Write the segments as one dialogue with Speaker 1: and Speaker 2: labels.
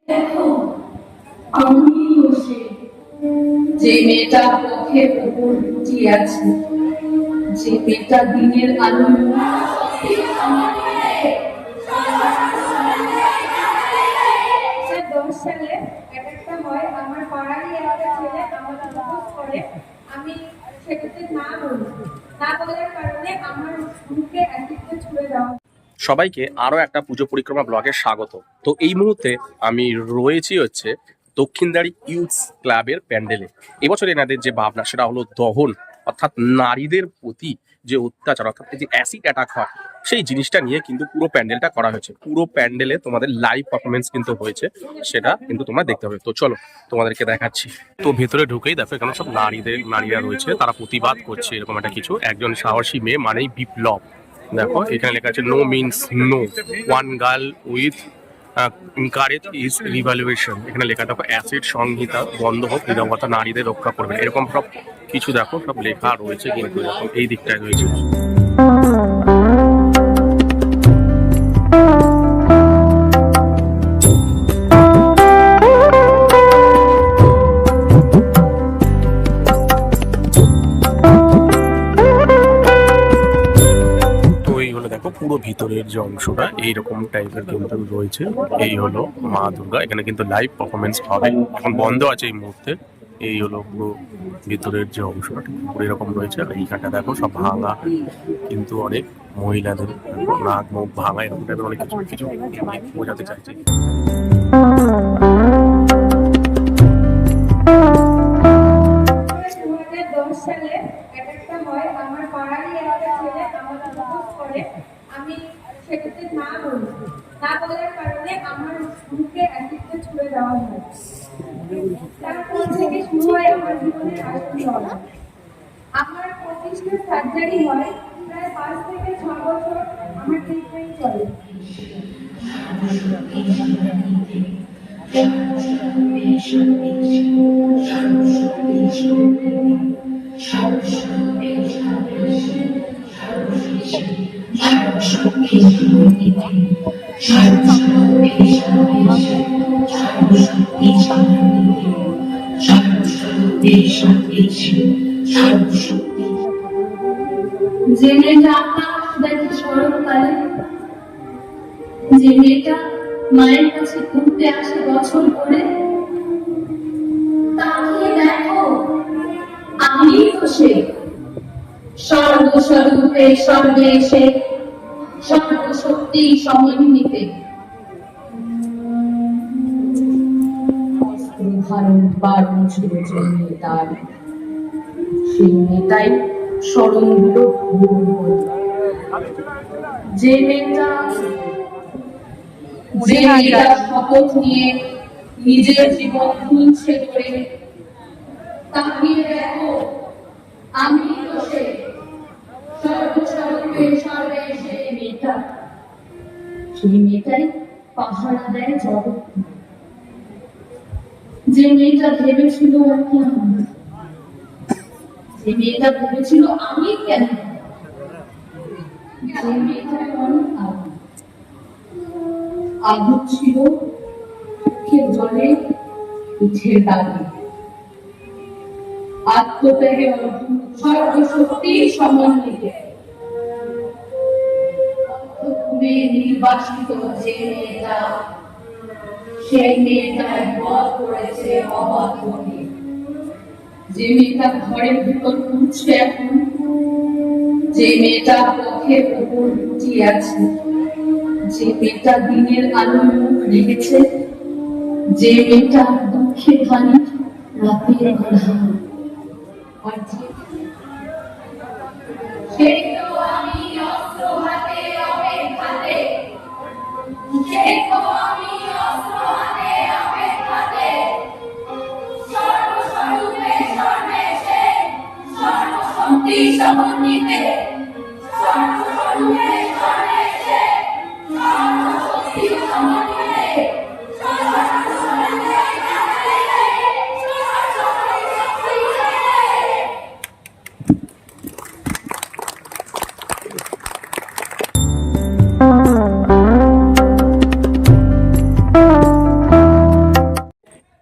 Speaker 1: দেখো আমিও সে যে মেয়েটা পথের উপর লুটিয়ে আছে, যে মেয়েটা দিনের আলো।
Speaker 2: 10 সালে একটা হয় আমার পাড়ারই একটা ছেলে আমাকে প্রপোজ করে। আমি সেটাতে না বলি, না বলার কারণে আমার মুখে অ্যাসিডটা ছুঁড়ে দেওয়া।
Speaker 3: সবাইকে আরো একটা পুজো পরিক্রমা ব্লগে স্বাগত। তো এই মুহূর্তে আমি রয়েছি হচ্ছে দক্ষিণদাড়ি ইউথস ক্লাবের প্যান্ডেলে। এবছর এনাদের যে ভাবনা সেটা হলো দহন, অর্থাৎ নারীদের প্রতি যে অত্যাচার, অর্থাৎ যে অ্যাসিড অ্যাটাক হয় সেই জিনিসটা নিয়ে কিন্তু পুরো প্যান্ডেলটা করা হয়েছে। পুরো প্যান্ডেলে তোমাদের লাইভ পারফরমেন্স কিন্তু হয়েছে, সেটা কিন্তু তোমরা দেখতে হবে। তো চলো তোমাদেরকে দেখাচ্ছি। তো ভেতরে ঢুকেই দেখো এখানে সব নারীরা রয়েছে, তারা প্রতিবাদ করছে এরকম একটা কিছু। একজন সাহসী মেয়ে মানেই বিপ্লব। দেখো এখানে লেখা আছে no means no, one girl with encourage is revaluation. এখানে লেখা দেখো অ্যাসিড সংহিতা বন্ধ হোক, নিরবতা নারীদের রক্ষা করবে, এরকম সব কিছু দেখো সব লেখা রয়েছে কিন্তু এরকম এই দিকটায় রয়েছে। পুরো ভিতরের যে অংশটা এইরকম টাইপের কিন্তু রয়েছে। এই হলো মা দুর্গা, এখানে কিন্তু লাইভ পারফরমেন্স হবে, এখন বন্ধ আছে এই মুহূর্তে। এই হলো পুরো ভিতরের যে অংশটা পুরো এরকম রয়েছে। আর এইখানটা দেখো সব ভাঙা, কিন্তু অনেক মহিলাদের নাক মুখ ভাঙা, এরকম টাইপের অনেক কিছু কিছু বোঝাতে চাইছে।
Speaker 2: 2010 সালে একটা হয় আমার পাড়ারই একটা ছেলে আমাকে প্রপোজ করে। আমি সেটাতে না বলি, না বলার কারণে আমার মুখে অ্যাসিডটা ছুঁড়ে দেওয়া হয়। তারপর থেকে শুরু হয় আমার জীবনের আসল লড়াই। আমার 25টা সার্জারি হয়, প্রায় 5 থেকে 6 বছর আমার ট্রিটমেন্ট চলে।
Speaker 1: যে মেয়েটা আকাশ দেখে শরৎকালে, যে মেয়েটা মায়ের কাছে ঘুরতে আসে বছর করে, তাকে দেখো আমি তো সে সর্বস্বরূপে সর্বেশে সর্বশক্তি সমন্বিতে। ভারত 12 বছর জন্মে তার, সেই মেয়েটাই স্মরণগুলো যে মেয়েটা শপথ নিয়ে নিজের জীবন খুলছে করে, তাকে দেখো আমি তো সে সর্বস্বরূপে সর্বেশে মেয়েটা। সেই মেয়েটাই পাহারা দেয় জগৎ। যে মেয়েটা ভেবেছিল কি আমি, যে মেয়েটা ভেবেছিল আমি কেন, যে মেয়েটা অনেক আগুন ছিল চোখের জলে পিঠের দাগে, আত্মত্যাগে সর্বশক্তি সমন্বিতে নির্বাসিত যে মেয়েটা, সেই মেয়েটার বধ করেছে অবাধ মনে। যে মেয়েটা ঘরের ভিতর ঘুরছে এখন, যে মেয়েটা পথের উপর লুটিয়ে আছে, যে মেয়েটা দিনের আলো মুখ রেখেছে, যে মেয়েটা দুঃখে খালি রাতের আধার। আর সেই তো আমি অস্ত্র হাতে অপেক্ষাতে, সেই তো আমি অস্ত্র হাতে অপেক্ষাতে, সর্বস্বরূপে সর্বেশে সর্বশক্তি সমন্বিতে, সর্বস্বরূপে সর্বেশে সর্বশক্তি সমন্বিতে।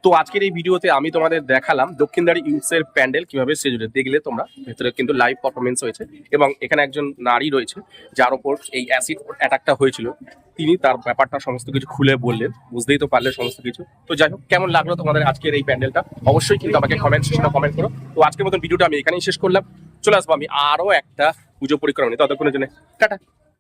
Speaker 3: তো আজকের এই ভিডিওতে আমি তোমাদের দেখালাম দক্ষিণদারি ইউথসের প্যান্ডেল কিভাবে সেজুরে, দেখলে তোমরা ভেতরে কিন্তু লাইভ পারফরমেন্স হয়েছে এবং এখানে একজন নারী রয়েছে যার ওপর এই অ্যাসিড অ্যাটাকটা হয়েছিল, তিনি তার ব্যাপারটা সমস্ত কিছু খুলে বললেন, বুঝতেই তো পারলে সমস্ত কিছু। তো যাই হোক, কেমন লাগলো তোমাদের আজকের এই প্যান্ডেলটা অবশ্যই কিন্তু আমাকে কমেন্ট সেকশনে কমেন্ট করো। তো আজকের মতন ভিডিওটা আমি এখানেই শেষ করলাম, চলে আসবো আমি আরো একটা পুজো পরিক্রমা নিয়ে, ততক্ষণের জন্য টাটা।